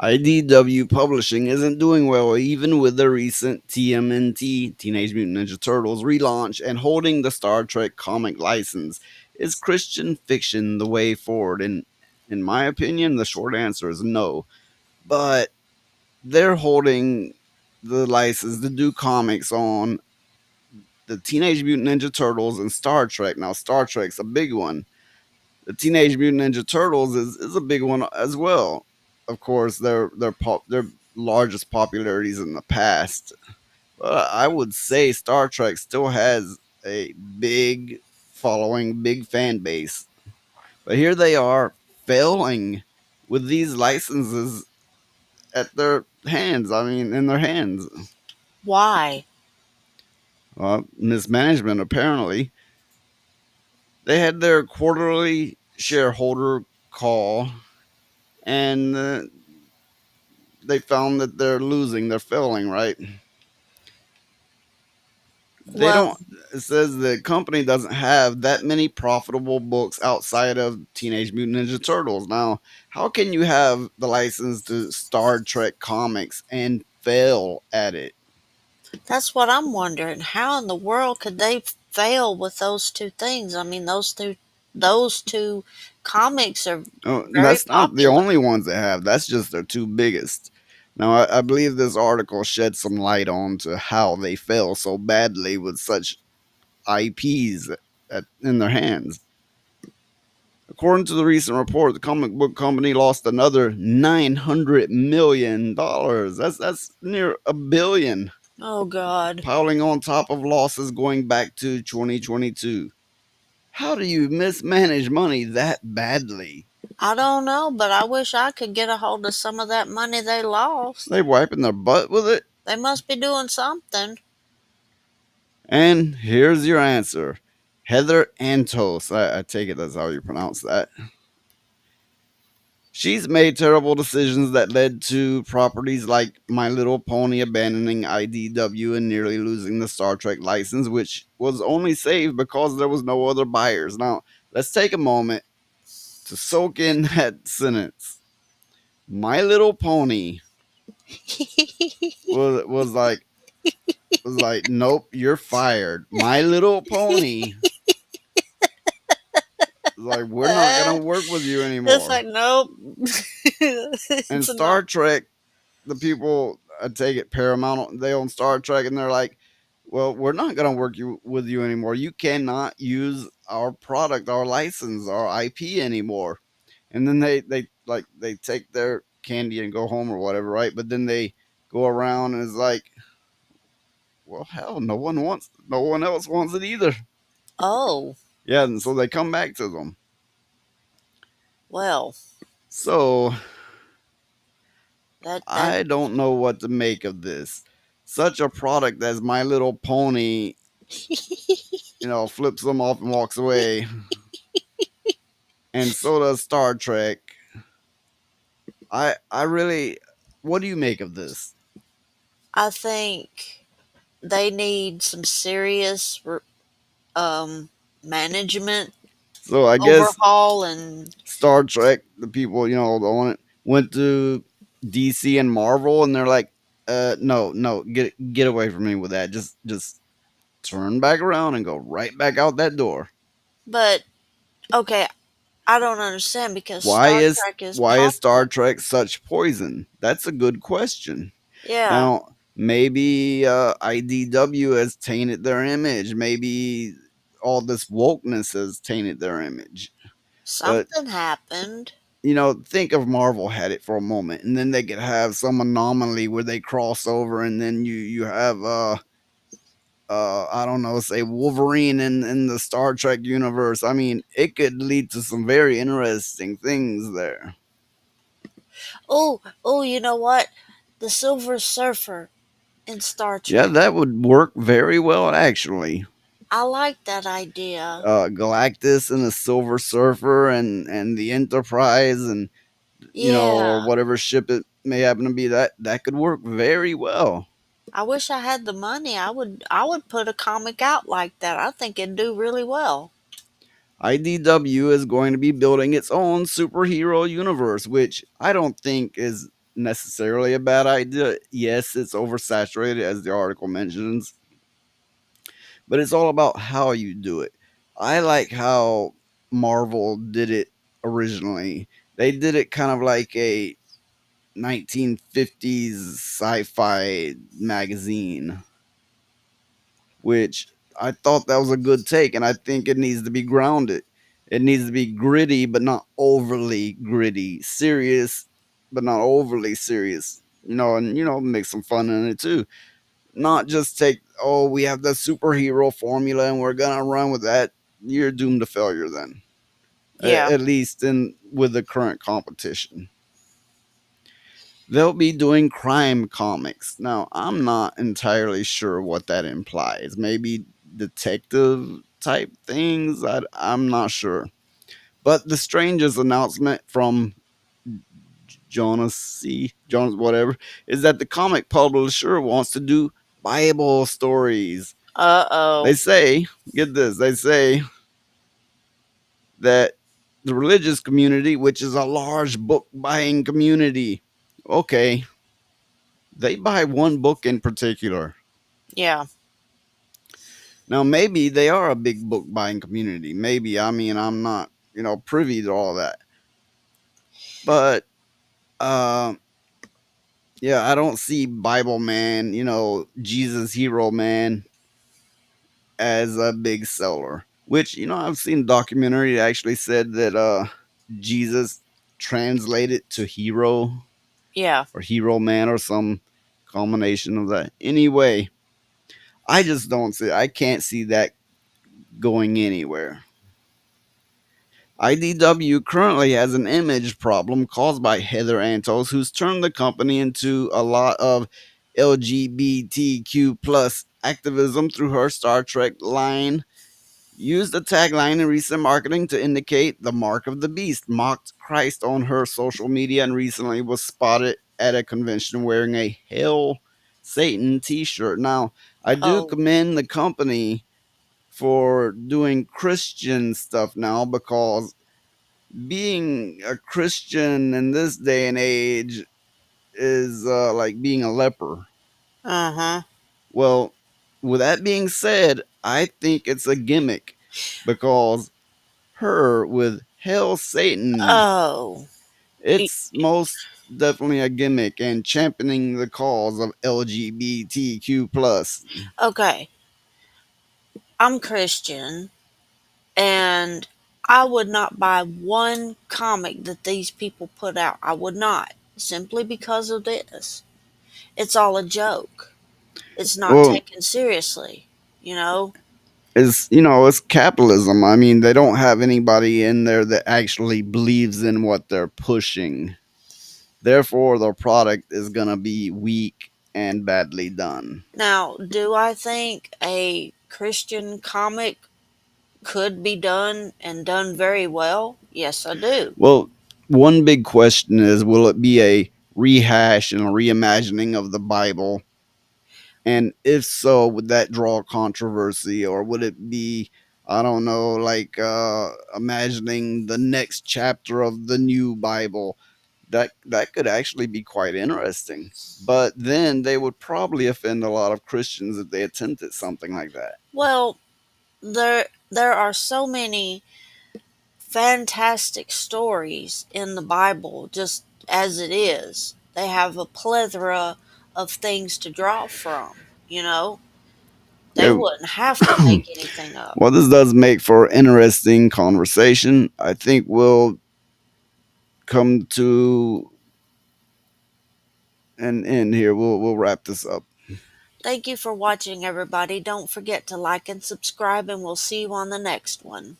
IDW Publishing isn't doing well, even with the recent TMNT, Teenage Mutant Ninja Turtles, relaunch and holding the Star Trek comic license. Is Christian fiction the way forward? And in my opinion, the short answer is no. But they're holding the license to do comics on the Teenage Mutant Ninja Turtles and Star Trek. Now, Star Trek's a big one. The Teenage Mutant Ninja Turtles is a big one as well. Of course, their largest popularities in the past. But I would say Star Trek still has a big following, big fan base. But here they are failing with these licenses at their hands. I mean, in their hands. Why? Mismanagement, apparently. They had their quarterly shareholder call, and they found that they're losing, they're failing, right? They Well, don't. It says the company doesn't have that many profitable books outside of Teenage Mutant Ninja Turtles. Now, how can you have the license to Star Trek comics and fail at it? that's what I'm wondering. How in the world could they fail with those two things? I mean, those two comics are Oh, and very that's not the popular. only ones they have. That's just their two biggest. Now, I believe this article sheds some light on to how they fail so badly with such IPs in their hands. According to the recent report, the comic book company lost another $900 million. That's near a billion, Oh God. piling on top of losses going back to 2022. How do you mismanage money that badly? I don't know, but I wish I could get a hold of some of that money they lost. They wiping their butt with it? They must be doing something. And here's your answer. Heather Antos. I take it that's how you pronounce that. She's made terrible decisions that led to properties like My Little Pony abandoning IDW and nearly losing the Star Trek license, which was only saved because there was no other buyers. Now, let's take a moment to soak in that sentence. My Little Pony was like nope, you're fired. My Little Pony was like, we're not gonna work with you It's anymore. like nope. And It's not. Star Trek, the people, I take it Paramount, they own Star Trek, and they're like, well, we're not going to work with you anymore. You cannot use our product, our license, our IP anymore. And then they take their candy and go home or whatever, right? But then they go around and it's like, well, hell, no one else wants it either. Oh Yeah, and so they come back to them. well, So that I don't know what to make of this. Such a product as My Little Pony, flips them off and walks away. And so does Star Trek. I really, what do you make of this? I think they need some serious um management So I guess overhaul and Star Trek, the people, that own it, went to DC and Marvel, and they're like, no, no, get away from me with that. Just turn back around and go right back out that door. but okay, I don't understand because Why Star is Trek is why is popular. Star Trek such poison? That's a good question. Yeah, Now, maybe IDW has tainted their image. Maybe all this wokeness has tainted their image. But something happened. think of Marvel had it for a moment, and then they could have some anomaly where they cross over, and then you have I don't know, say Wolverine in the Star Trek universe. I mean, it could lead to some very interesting things there. Oh, oh, you know what? The Silver Surfer in Star Yeah, Trek. that would work very well actually. I like that idea. Galactus and the Silver Surfer and the Enterprise and or Yeah. whatever ship it may happen to be, that could work very well. I wish I had the money. I would put a comic out like that. I think it'd do really well. IDW is going to be building its own superhero universe, which I don't think is necessarily a bad idea. Yes, it's oversaturated, as the article mentions, but it's all about how you do it. I like how Marvel did it originally. They did it kind of like a 1950s sci-fi magazine, which I thought that was a good take, and I think it needs to be grounded. It needs to be gritty, but not overly gritty. Serious, but not overly serious. And make some fun in it too. Not just take, oh, we have the superhero formula and we're gonna run with that. You're doomed to failure then. Yeah. At least in with the current competition. They'll be doing crime comics. Now, I'm not entirely sure what that implies. Maybe detective type things. I'm not sure. But the strangest announcement from Jonas whatever, is that the comic publisher wants to do Bible stories. They Uh-oh. say, get this, they say that the religious community, which is a large book buying community, okay, they buy one book in particular. Yeah. Now, maybe they are a big book buying community. Maybe. I mean, I'm not, privy to all that. But, um, yeah, I don't see Bible Man, Jesus Hero Man as a big seller. Which, I've seen a documentary that actually said that Jesus translated to hero Yeah. or hero man or some combination of that. Anyway, I just don't see I can't see that going anywhere. IDW currently has an image problem caused by Heather Antos, who's turned the company into a lot of LGBTQ plus activism through her Star Trek line. Used the tagline in recent marketing to indicate the mark of the beast, mocked Christ on her social media, and recently was spotted at a convention wearing a Hail Satan t shirt. Now, I do Oh. commend the company for doing Christian stuff now, because being a Christian in this day and age is like being a leper. Uh-huh. Well, with that being said, I think it's a gimmick, because her with Hail Satan, Oh. Y- it's most definitely a gimmick and championing the cause of LGBTQ plus. Okay. I'm Christian, and I would not buy one comic that these people put out. I would not. Simply because of this. It's all a joke. It's not Well, taken seriously, you know? it's capitalism. I mean, they don't have anybody in there that actually believes in what they're pushing. Therefore, their product is going to be weak and badly done. Now, do I think a Christian comic could be done and done very well? Yes, I do. Well, one big question is, will it be a rehash and a reimagining of the Bible? And if so, would that draw controversy, or would it be, I don't know, like imagining the next chapter of the new Bible? That could actually be quite interesting. But then they would probably offend a lot of Christians if they attempted something like that. Well, there are so many fantastic stories in the Bible just as it is. They have a plethora of things to draw from, you know? They Yeah. wouldn't have to make anything up. Well, this does make for interesting conversation. I think we'll come to an end here. We'll wrap this up. Thank you for watching, everybody. Don't forget to like and subscribe, and we'll see you on the next one.